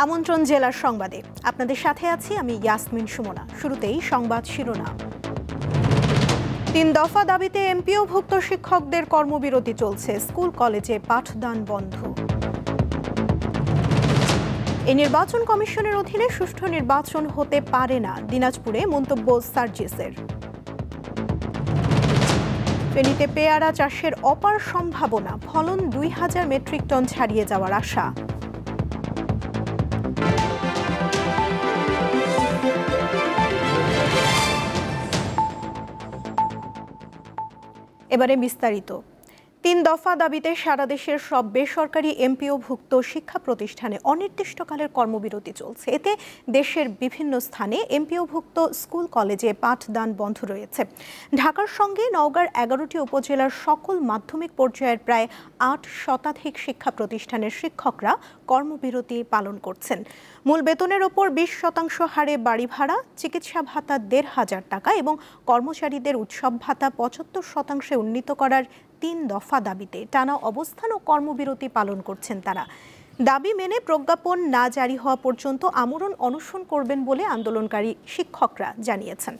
আমন্ত্রণ জেলার সংবাদে আপনাদের সাথে আছি আমি ইয়াসমিন সুমনা। শুরুতেই সংবাদ শিরোনাম। ৩ দফা দাবিতে এমপিওভুক্ত শিক্ষকদের কর্মবিরতি চলছে, স্কুল কলেজে পাঠদান বন্ধ। এই নির্বাচন কমিশনের অধীনে সুষ্ঠু নির্বাচন হতে পারে না, দিনাজপুরে মন্তব্য সার্জিসের। ফেনীতে পেয়ারা চাষের অপার সম্ভাবনা, ফলন ২,০০০ মেট্রিক টন ছাড়িয়ে যাওয়ার আশা। এবারে বিস্তারিত। ৩ দফা দাবিতে সারা দেশের সব বেসরকারি এমপিওভুক্ত শিক্ষা প্রতিষ্ঠানে অনির্দিষ্টকালের কর্মবিরতি চলছে। এতে দেশের বিভিন্ন স্থানে এমপিওভুক্ত স্কুল কলেজে পাঠদান বন্ধ রয়েছে। ঢাকার সঙ্গে নওগাঁর ১১টি উপজেলার সকল মাধ্যমিক পর্যায়ের প্রায় ৮ শতাধিক শিক্ষা প্রতিষ্ঠানের শিক্ষকরা কর্মবিরতি পালন করছেন। মূল বেতনের ওপর ২০% হারে বাড়ি ভাড়া, চিকিৎসা ভাতা ১,৫০০ টাকা এবং কর্মচারীদের উৎসব ভাতা ৭৫% উন্নীত করার ৩ দফা দাবিতে টানা অবস্থান ও কর্মবিরতি পালন করছেন তারা। দাবি মেনে প্রজ্ঞাপন না জারি হওয়া পর্যন্ত আমরণ অনশন করবেন বলে আন্দোলনকারী শিক্ষকরা জানিয়েছেন।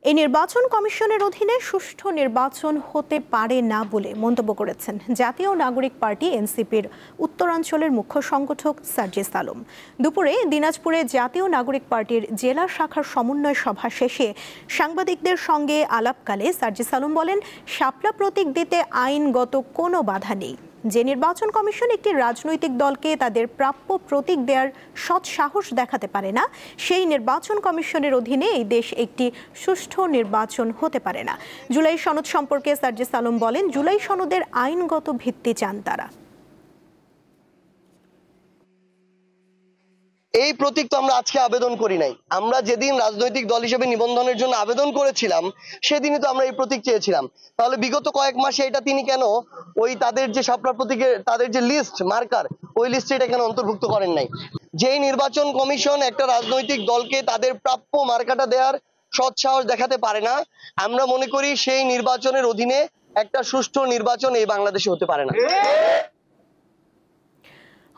এই নির্বাচন কমিশনের অধীনে সুষ্ঠু নির্বাচন হতে পারে না বলে মন্তব্য করেছেন জাতীয় নাগরিক পার্টি এনসিপির উত্তরাঞ্চলের মুখ্য সংগঠক সার্জিস আলম। দুপুরে দিনাজপুরে জাতীয় নাগরিক পার্টির জেলা শাখার সমন্বয় সভা শেষে সাংবাদিকদের সঙ্গে আলাপকালে সার্জিস আলম বলেন, শাপলা প্রতীক দিতে আইনগত কোনো বাধা নেই। যে নির্বাচন কমিশন একটি রাজনৈতিক দলকে তাদের প্রাপ্য প্রতীক দেওয়ার সৎ সাহস দেখাতে পারে না, সেই নির্বাচন কমিশনের অধীনে এই দেশ একটি সুষ্ঠু নির্বাচন হতে পারে না। জুলাই সনদ সম্পর্কে সার্জিস আলম বলেন, জুলাই সনদের আইনগত ভিত্তি চান তারা। এই প্রতীক তো আমরা আজকে আবেদন করি নাই। আমরা যেদিন রাজনৈতিক দল হিসেবে নিবন্ধনের জন্য আবেদন করেছিলাম সেদিনই তো আমরা এই প্রতীক চেয়েছিলাম। তাহলে বিগত কয়েক মাসে এটা তিনি কেন ওই তাদের যে শাপলা প্রতীকের তাদের যে লিস্ট মার্কার, ওই লিস্টে এটা কেন অন্তর্ভুক্ত করেন নাই? যেই নির্বাচন কমিশন একটা রাজনৈতিক দলকে তাদের প্রাপ্য মার্কাটা দেওয়ার সৎ সাহস দেখাতে পারে না, আমরা মনে করি সেই নির্বাচনের অধীনে একটা সুষ্ঠু নির্বাচন এই বাংলাদেশে হতে পারে না।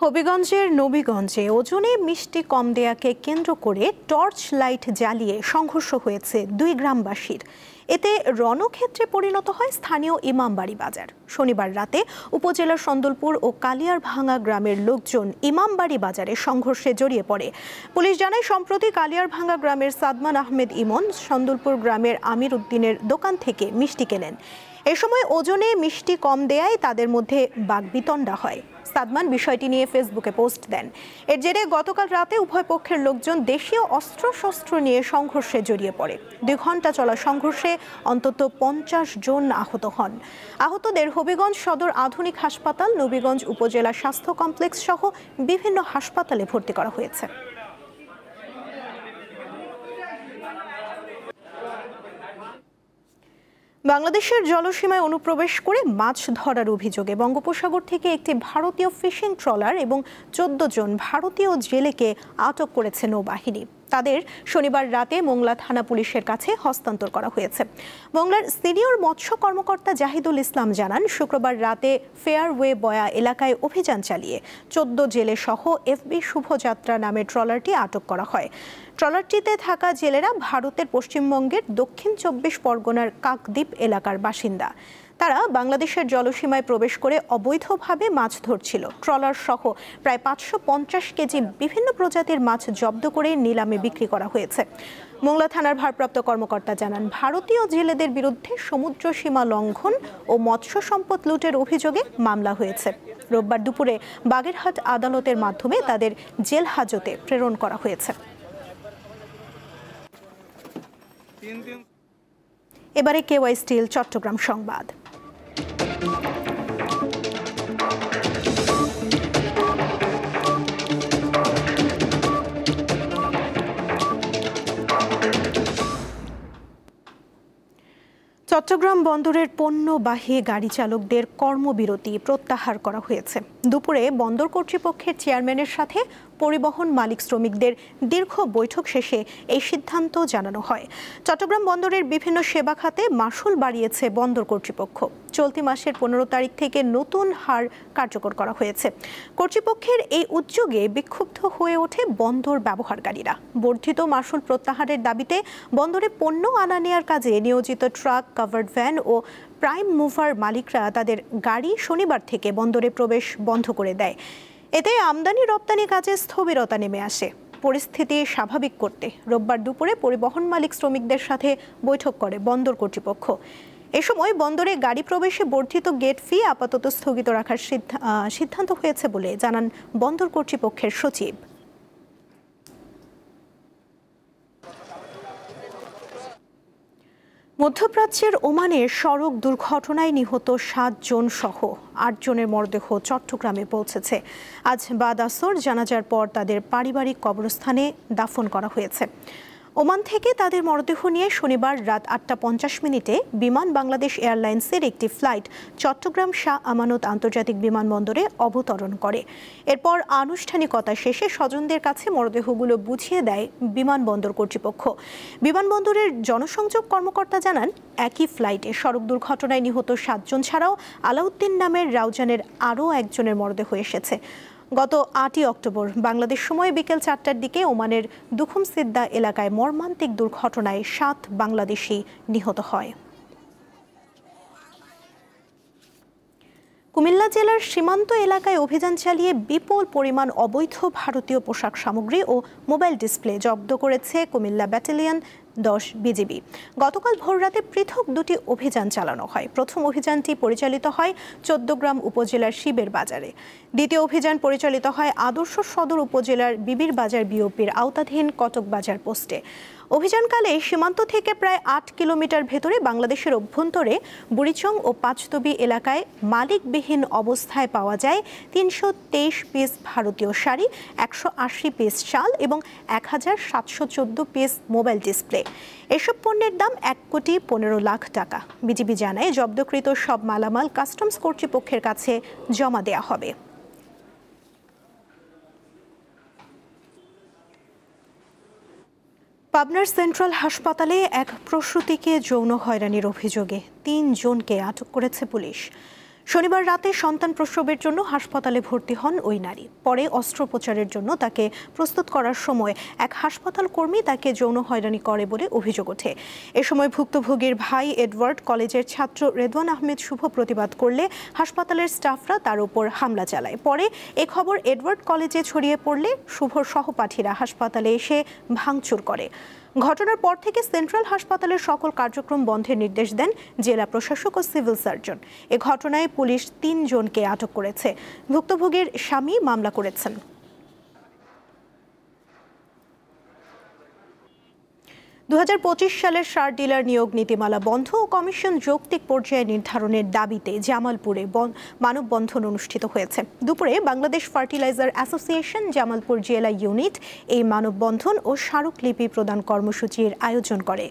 হবিগঞ্জের নবীগঞ্জে ওজনে মিষ্টি কম দেয়াকে কেন্দ্র করে টর্চ লাইট জ্বালিয়ে সংঘর্ষ হয়েছে ২ গ্রামবাসীর। এতে রণক্ষেত্রে পরিণত হয় স্থানীয় ইমামবাড়ি বাজার। শনিবার রাতে উপজেলার সন্দলপুর ও কালিয়ারভাঙ্গা গ্রামের লোকজন ইমামবাড়ি বাজারে সংঘর্ষে জড়িয়ে পড়ে। পুলিশ জানায়, সম্প্রতি কালিয়ারভাঙ্গা গ্রামের সাদমান আহমেদ ইমন সন্দলপুর গ্রামের আমির উদ্দিনের দোকান থেকে মিষ্টি কেনেন। এ সময় ওজনে মিষ্টি কম দেয়ায় তাদের মধ্যে বাকবিতণ্ডা হয়। সাদমান বিষয়টি নিয়ে ফেসবুকে পোস্ট দেন। এর জেরে গতকাল রাতে উভয় পক্ষের লোকজন দেশীয় অস্ত্রশস্ত্র নিয়ে সংঘর্ষে জড়িয়ে পড়ে। ২ ঘণ্টা চলা সংঘর্ষে অন্তত ৫০ জন আহত হন। আহতদের হবিগঞ্জ সদর আধুনিক হাসপাতাল, নবীগঞ্জ উপজেলা স্বাস্থ্য কমপ্লেক্স সহ বিভিন্ন হাসপাতালে ভর্তি করা হয়েছে। বাংলাদেশের জলসীমায় অনুপ্রবেশ করে মাছ ধরার অভিযোগে বঙ্গোপসাগর থেকে একটি ভারতীয় ফিশিং ট্রলার এবং ১৪ জন ভারতীয় জেলেকে আটক করেছে নৌবাহিনী। তাদের শনিবার রাতে মোংলা থানা পুলিশের কাছে হস্তান্তর করা হয়েছে। মোংলার সিনিয়র মৎস্য কর্মকর্তা জাহিদুল ইসলাম জানান, শুক্রবার রাতে ফেয়ারওয়ে বয়া এলাকায় অভিযান চালিয়ে ১৪ জেলে সহ এফবি শুভযাত্রা নামের ট্রলারটি আটক করা হয়। ট্রলারটিতে থাকা জেলেরা ভারতের পশ্চিমবঙ্গের দক্ষিণ ২৪ পরগনার কাকদ্বীপ এলাকার বাসিন্দা। তারা বাংলাদেশের জলসীমায় প্রবেশ করে অবৈধভাবে মাছ ধরছিল। ট্রলার সহ প্রায় ৫৫০ কেজি বিভিন্ন প্রজাতির মাছ জব্দ করে নিলামে বিক্রি করা হয়েছে। মোংলা থানার ভারপ্রাপ্ত কর্মকর্তা জানান, ভারতীয় জেলেদের বিরুদ্ধে সমুদ্র সীমা লঙ্ঘন ও মৎস্য সম্পদ লুটের অভিযোগে মামলা হয়েছে। রোববার দুপুরে বাগেরহাট আদালতের মাধ্যমে তাদের জেল হাজতে প্রেরণ করা হয়েছে। এবারে কেওয়াই স্টিল চট্টগ্রাম সংবাদ। চট্টগ্রাম বন্দরের পণ্যবাহী গাড়ি চালকদের কর্মবিরতি প্রত্যাহার করা হয়েছে। দুপুরে বন্দর কর্তৃপক্ষের চেয়ারম্যানের সাথে পরিবহন মালিক শ্রমিকদের দীর্ঘ বৈঠক শেষে এই সিদ্ধান্ত জানানো হয়। চট্টগ্রাম বন্দরের বিভিন্ন সেবা খাতে মাশুল বাড়িয়েছে বন্দর কর্তৃপক্ষ। চলতি মাসের 15 তারিখ থেকে নতুন হার কার্যকর করা হয়েছে। কর্তৃপক্ষের এই উদ্যোগে বিক্ষুব্ধ হয়ে ওঠে বন্দর ব্যবহারকারীরা। বর্ধিত মাশুল প্রত্যাহারের দাবিতে বন্দরে পণ্য আনা নেয়ার কাজে নিয়োজিত ট্রাক, কাভার্ড ভ্যান ও প্রাইম মুভার মালিকরা তাদের গাড়ি শনিবার থেকে বন্দরে প্রবেশ বন্ধ করে দেয়। এতে আমদানি রপ্তানি কাজে স্থবিরতা নেমে আসে। পরিস্থিতি স্বাভাবিক করতে রোববার দুপুরে পরিবহন মালিক শ্রমিকদের সাথে বৈঠক করে বন্দর কর্তৃপক্ষ। এ সময় বন্দরে গাড়ি প্রবেশে বর্ধিত গেট ফি আপাতত স্থগিত রাখার সিদ্ধান্ত হয়েছে বলে জানান বন্দর কর্তৃপক্ষের সচিব। মধ্যপ্রাচ্যের ওমানে সড়ক দুর্ঘটনায় নিহত 7 জন সহ 8 জনের মরদেহ চট্টগ্রামে পৌঁছেছে। আজ বাদ আসর জানাজার পর তাদের পারিবারিক কবরস্থানে দাফন করা হয়েছে। ওমান থেকে তাদের মরদেহ নিয়ে শনিবার রাত 8:50 বিমান বাংলাদেশ এয়ারলাইন্সের একটি ফ্লাইট চট্টগ্রাম শাহ আমানত আন্তর্জাতিক বিমানবন্দরে অবতরণ করে। এরপর আনুষ্ঠানিকতা শেষে স্বজনদের কাছে মরদেহগুলো বুঝিয়ে দেয় বিমানবন্দর কর্তৃপক্ষ। বিমানবন্দরের জনসংযোগ কর্মকর্তা জানান, একই ফ্লাইটে সড়ক দুর্ঘটনায় নিহত 7 জন ছাড়াও আলাউদ্দিন নামের রাউজানের আরও একজনের মরদেহ এসেছে। গত 8 অক্টোবর বাংলাদেশ সময় বিকেল 4টার দিকে ওমানের দুখুম সিদ্দা এলাকায় মর্মান্তিক দুর্ঘটনায় 7 বাংলাদেশি নিহত হয়। কুমিল্লা জেলার সীমান্ত এলাকায় অভিযান চালিয়ে বিপুল পরিমাণ অবৈধ ভারতীয় পোশাক সামগ্রী ও মোবাইল ডিসপ্লে জব্দ করেছে কুমিল্লা ব্যাটালিয়ন 10 বিজিবি। গতকাল ভোররাতে পৃথক 2টি অভিযান চালানো হয়। প্রথম অভিযানটি পরিচালিত হয় 14 গ্রাম উপজেলার শিবের বাজারে। দ্বিতীয় অভিযান পরিচালিত হয় আদর্শ সদর উপজেলার বিবির বাজার বিওপির আওতাধীন কটক বাজার পোস্টে। অভিযানকালে সীমান্ত থেকে প্রায় 8 কিলোমিটার ভেতরে বাংলাদেশের অভ্যন্তরে বুড়িচং ও পাঁচতবি এলাকায় মালিকবিহীন অবস্থায় পাওয়া যায় 323 পিস ভারতীয় শাড়ি, 180 পিস শাল এবং 1714 পিস মোবাইল ডিসপ্লে। এসব পণ্যের দাম 1,15,00,000 টাকা। বিজিবি জানায়, জব্দকৃত সব মালামাল কাস্টমস কর্তৃপক্ষের কাছে জমা দেয়া হবে। পাবনার সেন্ট্রাল হাসপাতালে এক প্রসূতিকে যৌন হয়রানির অভিযোগে 3 জনকে আটক করেছে পুলিশ। শনিবার রাতে সন্তান প্রসবের জন্য হাসপাতালে ভর্তি হন ওই নারী। পরে অস্ত্রোপচারের জন্য তাকে প্রস্তুত করার সময় এক হাসপাতাল কর্মী তাকে যৌন হয়রানি করে বলে অভিযোগ ওঠে। এ সময় ভুক্তভোগীর ভাই এডওয়ার্ড কলেজের ছাত্র রেদওয়ান আহমেদ শুভ প্রতিবাদ করলে হাসপাতালের স্টাফরা তার উপর হামলা চালায়। পরে এ খবর এডওয়ার্ড কলেজে ছড়িয়ে পড়লে শুভর সহপাঠীরা হাসপাতালে এসে ভাঙচুর করে। ঘটনার পর থেকে সেন্ট্রাল হাসপাতালের সকল কার্যক্রম বন্ধের নির্দেশ দেন জেলা প্রশাসক ও সিভিল সার্জন। এ ঘটনায় পুলিশ 3 জনকে আটক করেছে। ভুক্তভোগীর স্বামী মামলা করেছেন। 2025 সালের সার ডিলার নিয়োগ নীতিমালা বন্ধ ও কমিশন যৌক্তিক পর্যায়ে নির্ধারণের দাবিতে জামালপুরে মানববন্ধন অনুষ্ঠিত হয়েছে। দুপুরে বাংলাদেশ ফার্টিলাইজার অ্যাসোসিয়েশন জামালপুর জেলা ইউনিট এই মানববন্ধন ও স্মারকলিপি প্রদান কর্মসূচির আয়োজন করে।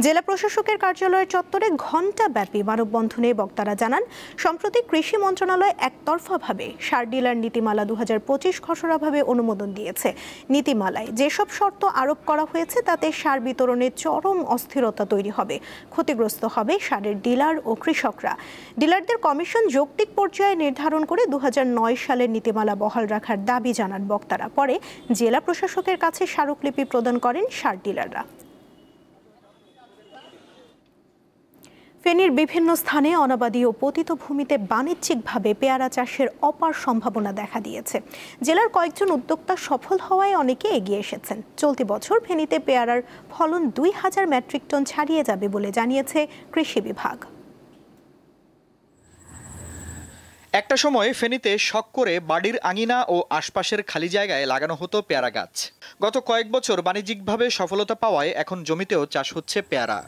জেলা প্রশাসকের কার্যালয়ের চত্বরে ঘণ্টাব্যাপী মানববন্ধনে বক্তারা জানান, সম্প্রতি কৃষি মন্ত্রণালয় একতরফাভাবে সার ডিলার নীতিমালা 2025 খসড়াভাবে অনুমোদন দিয়েছে। নীতিমালায় যেসব শর্ত আরোপ করা হয়েছে তাতে সার বিতরণের চরম অস্থিরতা তৈরি হবে। ক্ষতিগ্রস্ত হবে সারের ডিলার ও কৃষকরা। ডিলারদের কমিশন যৌক্তিক পর্যায়ে নির্ধারণ করে 2009 সালের নীতিমালা বহাল রাখার দাবি জানান বক্তারা। পরে জেলা প্রশাসকের কাছে স্মারকলিপি প্রদান করেন সার ডিলাররা। ফেনীর বিভিন্ন স্থানে অনাবাদী ও পতিত ভূমিতে বাণিজ্যিকভাবে পেয়ারা চাষের অপার সম্ভাবনা দেখা দিয়েছে। জেলার কয়েকজন উদ্যোক্তা সফল হওয়ায় অনেকে এগিয়ে এসেছেন। চলতি বছর ফেনীতে পেয়ারার ফলন 2000 মেট্রিক টন ছাড়িয়ে যাবে বলে জানিয়েছে কৃষি বিভাগ। একটা সময় ফেনীতে শখ করে বাড়ির আঙিনা ও আশপাশের খালি জায়গায় লাগানো হতো পেয়ারা গাছ। গত কয়েক বছর বাণিজ্যিকভাবে সফলতা পাওয়ায় এখন জমিতেও চাষ হচ্ছে পেয়ারা।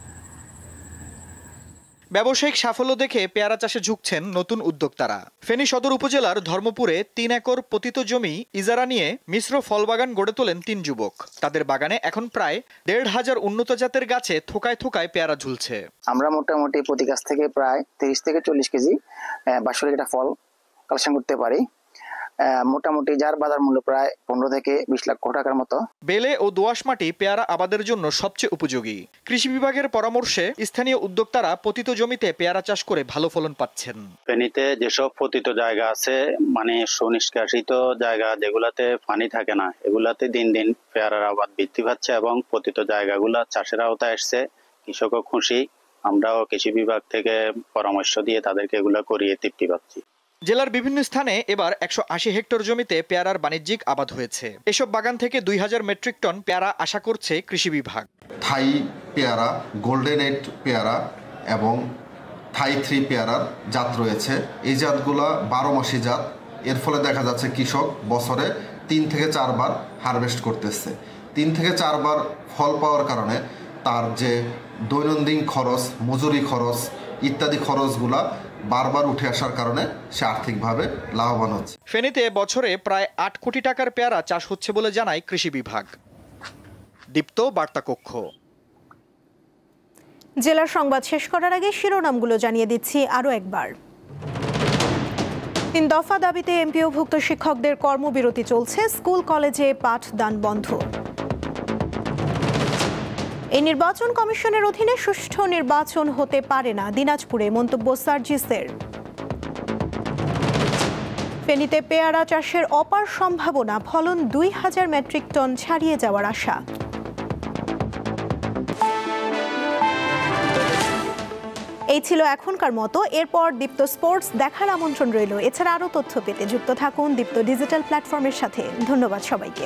ব্যবসায়িক সাফল্য দেখে পেয়ারা চাষে ঝুঁকছেন নতুন উদ্যোক্তারা। ফেনী সদর উপজেলার ধর্মপুরে 3 একর পতিত জমি ইজারা নিয়ে মিশ্র ফল বাগান গড়ে তোলেন 3 যুবক। তাদের বাগানে এখন প্রায় 1,500 উন্নত জাতের গাছে থোকায় থোকায় পেয়ারা ঝুলছে। আমরা মোটামুটি প্রতি গাছ থেকে প্রায় 30 থেকে 40 কেজি বাৎসরিক একটা ফল কালেকশন করতে পারি। মোটামুটি যার বাজার মূল্য প্রায় 15 থেকে 20 লক্ষ টাকার মতো। বেলে ও দোআঁশ মাটি পেয়ারা আবাদের জন্য সবচেয়ে উপযোগী। কৃষি বিভাগের পরামর্শে স্থানীয় উদ্যোক্তারা পতিত জমিতে পেয়ারা চাষ করে ভালো ফলন পাচ্ছেন। ফেনীতে যেসব পতিত জায়গা আছে, মানে সুনিষ্কাশিত জায়গা যেগুলাতে পানি থাকে না, এগুলাতে দিন দিন পেয়ারার আবাদ বৃদ্ধি পাচ্ছে এবং পতিত জায়গাগুলা চাষের আওতায় আসছে। কৃষকও খুশি, আমরাও কৃষি বিভাগ থেকে পরামর্শ দিয়ে তাদেরকে এগুলা করিয়ে তৃপ্তি পাচ্ছি। জেলার বিভিন্ন স্থানে এবার 180 হেক্টর জমিতে পেয়ারার বাণিজ্যিক আবাদ হয়েছে। এসব বাগান থেকে 2000 মেট্রিক টন পেয়ারা আশা করছে কৃষি বিভাগ। থাই পেয়ারা, গোল্ডেন 8 পেয়ারা এবং থাই 3 পেয়ারার জাত রয়েছে। এই জাতগুলা 12 মাসি জাত। এর ফলে দেখা যাচ্ছে কৃষক বছরে 3 থেকে 4 বার হারভেস্ট করতেছে। 3 থেকে 4 বার ফল পাওয়ার কারণে তার যে দৈনন্দিন খরচ, মজুরি খরচ ইত্যাদি খরচগুলা বারবার উঠে আসার কারণে সে আর্থিকভাবে লাভবান হচ্ছে। ফেনীতে বছরে প্রায় 8 কোটি টাকার পেয়ারা চাষ হচ্ছে বলে জানায় কৃষি বিভাগ। দীপ্ত বার্তা কক্ষ। জেলার সংবাদ শেষ করার আগে শিরোনামগুলো জানিয়ে দিচ্ছি আরও একবার। 3 দফা দাবিতে এমপিওভুক্ত শিক্ষকদের কর্মবিরতি চলছে, স্কুল কলেজে পাঠদান বন্ধ। এই নির্বাচন কমিশনের অধীনে সুষ্ঠু নির্বাচন হতে পারে না, দিনাজপুরে মন্তব্য সার্জিসের। ফেনীতে পেয়ারা চাষের অপার সম্ভাবনা, ফলন 2000 মেট্রিক টন ছাড়িয়ে যাওয়ার আশা। এই ছিল এখনকার মতো। এরপর দীপ্ত স্পোর্টস দেখার আমন্ত্রণ রইল। এছাড়া আরও তথ্য পেতে যুক্ত থাকুন দীপ্ত ডিজিটাল প্ল্যাটফর্মের সাথে। ধন্যবাদ সবাইকে।